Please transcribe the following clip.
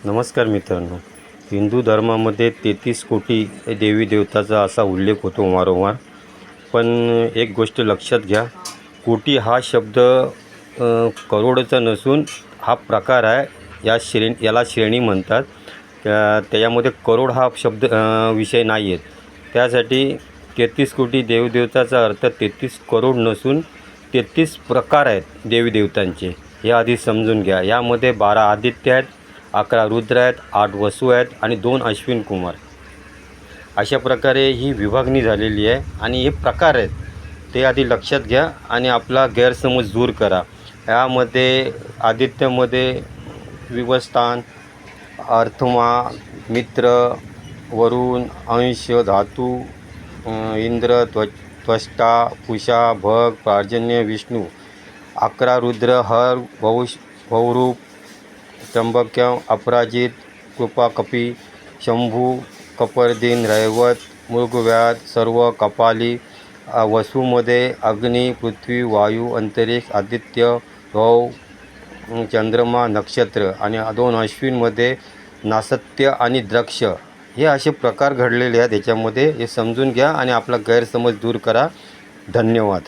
नमस्कार मित्रांनो. हिंदू धर्मामध्ये 33 कोटी देवी देवताचा असा उल्लेख होतो वारंवार. पण एक गोष्ट लक्षात घ्या, कोटी हा शब्द करोडचा नसून हा प्रकार आहे. याला श्रेणी म्हणतात. त्याच्यामध्ये करोड हा शब्द विषय नाही आहेत. त्यासाठी 33 कोटी देवदेवताचा अर्थ 33 करोड नसून 33 प्रकार आहेत देवीदेवतांचे. हे आधी समजून घ्या. यामध्ये 12 आदित्य आहेत, 11 रुद्र आहेत, 8 वसू आहेत आणि 2 अश्विन कुमार. अशा प्रकारे ही विभागणी झालेली आहे आणि हे प्रकार आहेत ते आधी लक्षात घ्या आणि आपला गैरसमज दूर करा. यामध्ये आदित्यमध्ये विवस्थान, अर्थमा, मित्र, वरुण, अंश, धातू, इंद्र, त्वष्टा, पुषा, भग, पर्जन्य, विष्णू. 11 रुद्र, हर, बहुरूप, त्र्यंबक्य, अपराजित, कृपा, कपी, शंभू, कपर्दिन, रैवत, मृगव्याध, सर्व, कपाली. वसूमध्ये अग्नी, पृथ्वी, वायू, अंतरिक्ष, आदित्य, रौ, चंद्रमा, नक्षत्र आणि 2 अश्विनमध्ये नासत्य आणि द्रक्ष. हे असे प्रकार घडलेले आहेत. याच्यामध्ये हे समजून घ्या आणि आपला गैरसमज दूर करा. धन्यवाद.